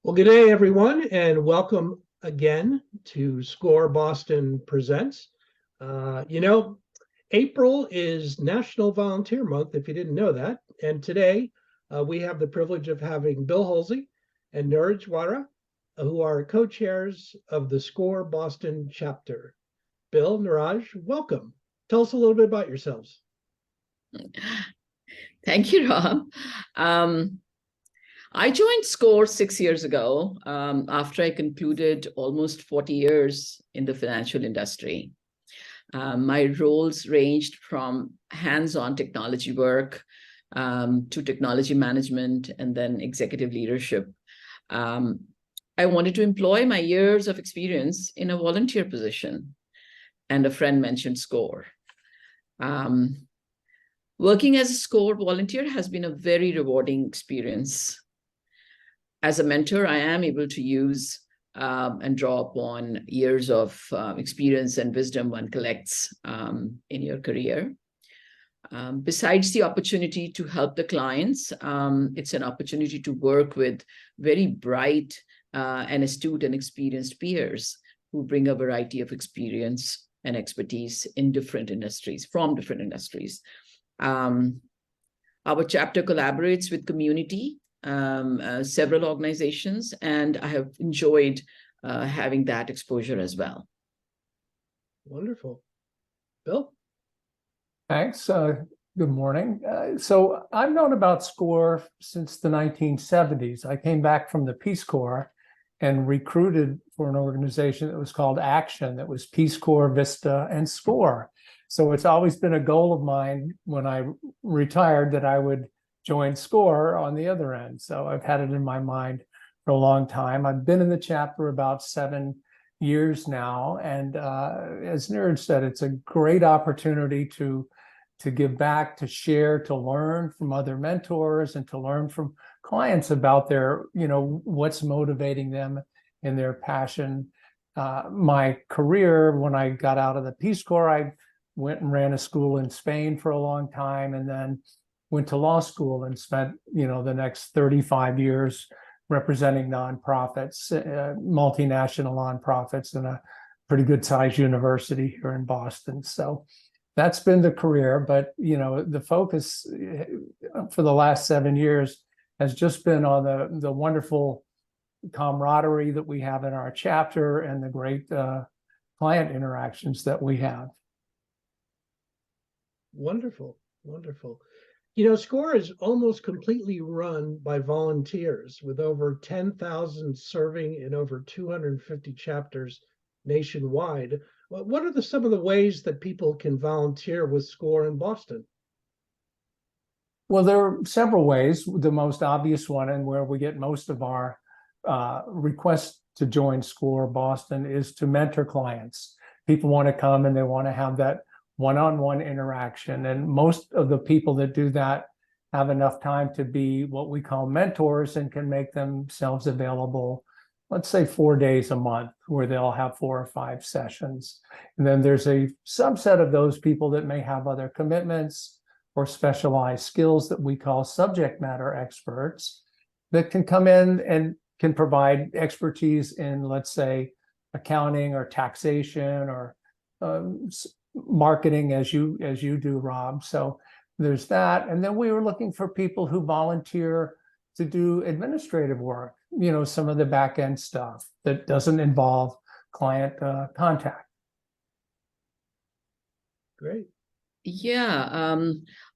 Well, good day, everyone, and welcome again to SCORE Boston Presents. April is National Volunteer Month, if you didn't know that. And today we have the privilege of having Bill Halsey and Niraj Wara, who are co-chairs of the SCORE Boston chapter. Bill, Niraj, welcome. Tell us a little bit about yourselves. Thank you, Rob. I joined SCORE 6 years ago after I concluded almost 40 years in the financial industry. My roles ranged from hands-on technology work to technology management and then executive leadership. I wanted to employ my years of experience in a volunteer position, and a friend mentioned SCORE. Working as a SCORE volunteer has been a very rewarding experience. As a mentor, I am able to use and draw upon years of experience and wisdom one collects in your career. Besides the opportunity to help the clients, it's an opportunity to work with very bright and astute and experienced peers who bring a variety of experience and expertise in different industries, from different industries. Our chapter collaborates with community, several organizations, and I have enjoyed having that exposure as well. Wonderful. Bill? Thanks. Good morning. So I've known about SCORE since the 1970s. I came back from the Peace Corps and recruited for an organization that was called Action, that was Peace Corps, Vista, and SCORE. So it's always been a goal of mine when I retired that I would join SCORE on the other end. So I've had it in my mind for a long time. I've been in the chapter about 7 years now. And as Niraj said, it's a great opportunity to give back, to share, to learn from other mentors, and to learn from clients about their, what's motivating them in their passion. My career, when I got out of the Peace Corps, I went and ran a school in Spain for a long time, and then went to law school and spent, the next 35 years representing nonprofits, multinational nonprofits in a pretty good sized university here in Boston. So that's been the career, but, the focus for the last 7 years has just been on the wonderful camaraderie that we have in our chapter and the great client interactions that we have. Wonderful, wonderful. SCORE is almost completely run by volunteers, with over 10,000 serving in over 250 chapters nationwide. What are some of the ways that people can volunteer with SCORE in Boston? Well, there are several ways. The most obvious one, and where we get most of our requests to join SCORE Boston, is to mentor clients. People want to come and they want to have that one-on-one interaction. And most of the people that do that have enough time to be what we call mentors and can make themselves available, let's say 4 days a month, where they'll have 4 or 5 sessions. And then there's a subset of those people that may have other commitments or specialized skills that we call subject matter experts that can come in and can provide expertise in, let's say, accounting or taxation or marketing, as you do, Rob. So there's that. And then we were looking for people who volunteer to do administrative work, some of the back end stuff that doesn't involve client contact. Great. Yeah,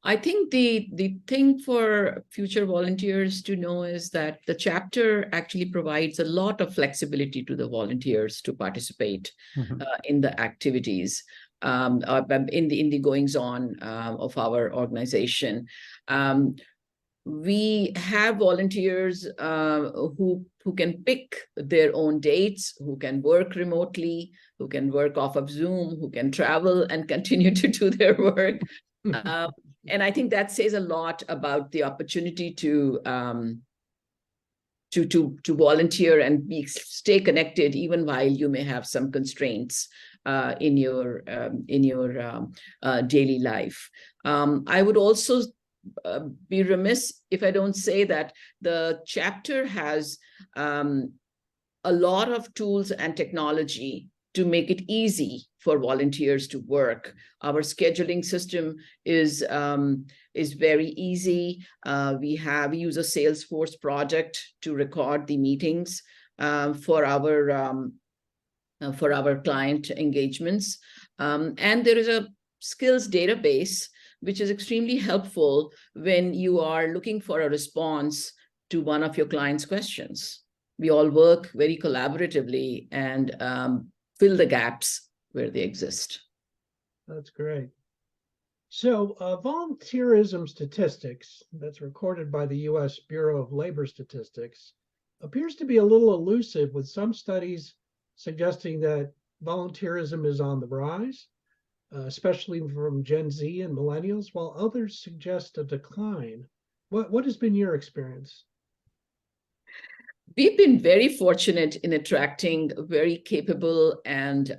I think the thing for future volunteers to know is that the chapter actually provides a lot of flexibility to the volunteers to participate in the activities, in the goings on of our organization. We have volunteers who can pick their own dates, who can work remotely, who can work off of Zoom, who can travel and continue to do their work. And I think that says a lot about the opportunity to volunteer and stay connected, even while you may have some constraints in your daily life. I would also be remiss if I don't say that the chapter has a lot of tools and technology to make it easy for volunteers to work. Our scheduling system is very easy. We use a Salesforce project to record the meetings for our client engagements. And there is a skills database, which is extremely helpful when you are looking for a response to one of your client's questions. We all work very collaboratively and fill the gaps where they exist. That's great. So volunteerism statistics that's recorded by the U.S. Bureau of Labor Statistics appears to be a little elusive, with some studies suggesting that volunteerism is on the rise, especially from Gen Z and millennials, while others suggest a decline. What has been your experience? We've been very fortunate in attracting very capable and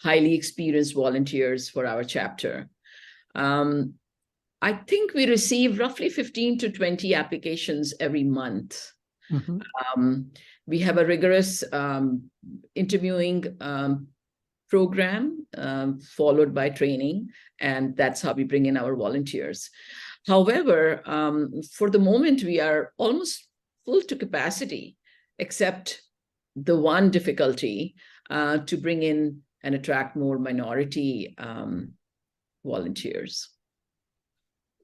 highly experienced volunteers for our chapter. I think we receive roughly 15 to 20 applications every month. Mm-hmm. We have a rigorous interviewing program followed by training, and that's how we bring in our volunteers. However, for the moment, we are almost full to capacity, except the one difficulty to bring in and attract more minority volunteers.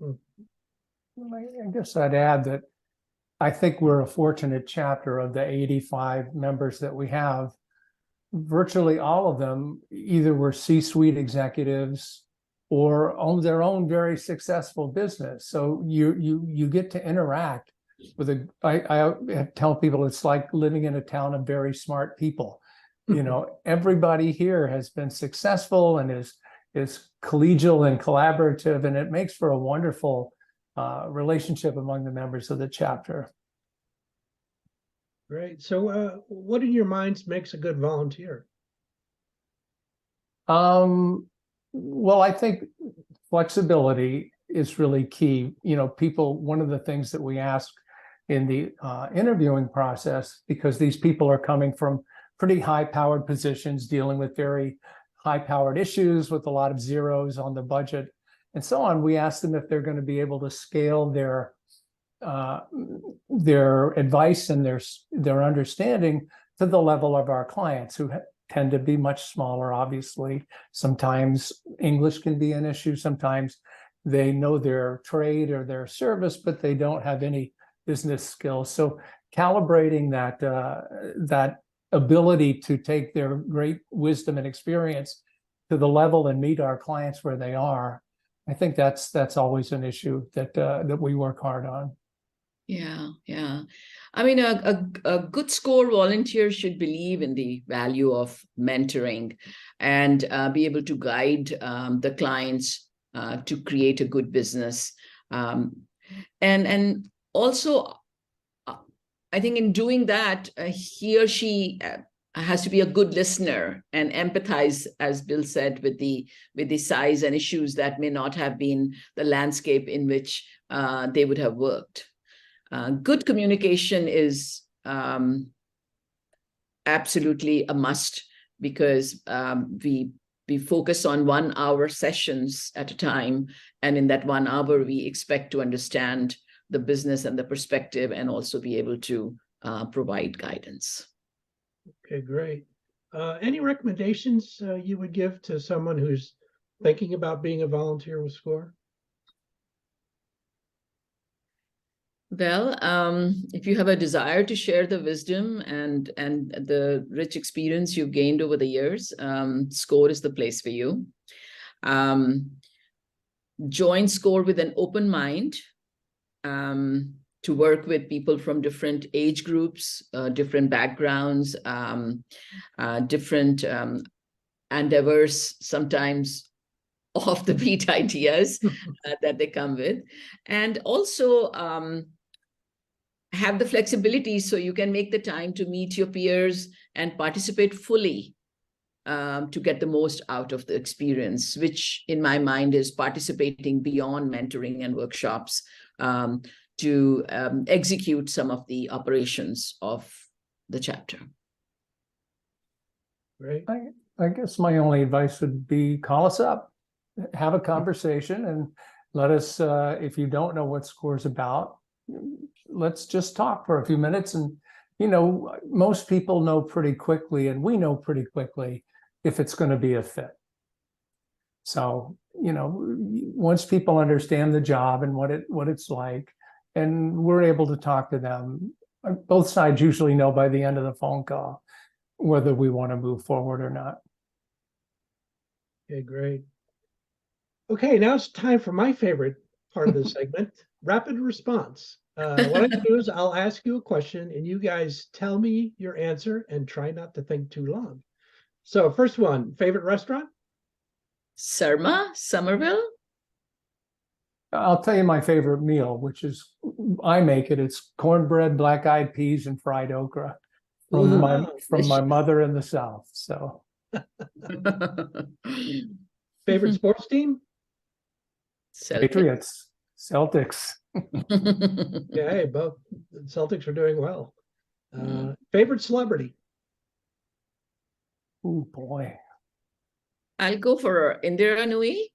I guess I'd add that I think we're a fortunate chapter of the 85 members that we have. Virtually all of them either were C-suite executives or own their own very successful business. So you get to interact with I tell people it's like living in a town of very smart people. You know, everybody here has been successful and is collegial and collaborative, and it makes for a wonderful relationship among the members of the chapter. Great. So what in your minds makes a good volunteer? Well, I think flexibility is really key. You know, people, one of the things that we ask in the interviewing process, because these people are coming from pretty high-powered positions, dealing with very high-powered issues with a lot of zeros on the budget and so on, we ask them if they're going to be able to scale their advice and their understanding to the level of our clients, who tend to be much smaller, obviously. Sometimes English can be an issue. Sometimes they know their trade or their service, but they don't have any business skills. So calibrating that ability to take their great wisdom and experience to the level and meet our clients where they are, I think that's always an issue that we work hard on. Yeah. I mean, a good SCORE volunteer should believe in the value of mentoring and be able to guide the clients to create a good business. And also, I think in doing that, he or she has to be a good listener and empathize, as Bill said, with the size and issues that may not have been the landscape in which they would have worked. Good communication is absolutely a must, because we focus on 1 hour sessions at a time. And in that 1 hour, we expect to understand the business and the perspective, and also be able to provide guidance. Okay, great. Any recommendations you would give to someone who's thinking about being a volunteer with SCORE? Well, if you have a desire to share the wisdom and the rich experience you've gained over the years, SCORE is the place for you. Join SCORE with an open mind, to work with people from different age groups, different backgrounds, different and diverse, sometimes off the beat ideas that they come with. And also have the flexibility so you can make the time to meet your peers and participate fully to get the most out of the experience, which in my mind is participating beyond mentoring and workshops to execute some of the operations of the chapter. Great. I guess my only advice would be call us up, have a conversation, and let us, if you don't know what SCORE's about, let's just talk for a few minutes. And, you know, most people know pretty quickly, and we know pretty quickly if it's going to be a fit. So, you know, once people understand the job and what it's like, and we're able to talk to them, both sides usually know by the end of the phone call whether we want to move forward or not. Okay, great. Okay, now it's time for my favorite part of the segment, rapid response. What I do is I'll ask you a question and you guys tell me your answer and try not to think too long. So first one, favorite restaurant? Surma, Somerville? I'll tell you my favorite meal, which is, I make it. It's cornbread, black-eyed peas, and fried okra from my mother in the South. So, Favorite sports team? Patriots, Celtics. Yeah, hey, both Celtics are doing well. Favorite celebrity? Oh boy. I'll go for Indira Nui.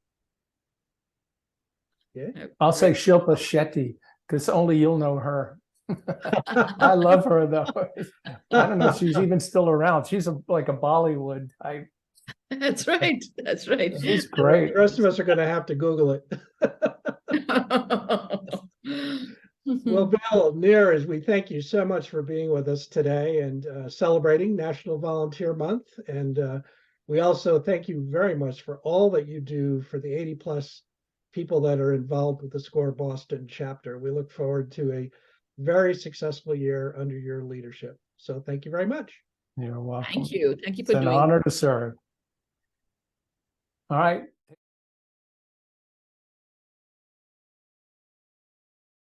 Yeah. I'll say Shilpa Shetty, because only you'll know her. I love her though. I don't know if she's even still around. She's like a Bollywood type. That's right. That's right. She's great. The rest of us are going to have to Google it. Well, Bill, Neeraj, we thank you so much for being with us today and celebrating National Volunteer Month. And we also thank you very much for all that you do for the 80+ people that are involved with the SCORE Boston chapter. We look forward to a very successful year under your leadership. So thank you very much. You're welcome. Thank you. Thank you It's for an doing honor to serve. All right.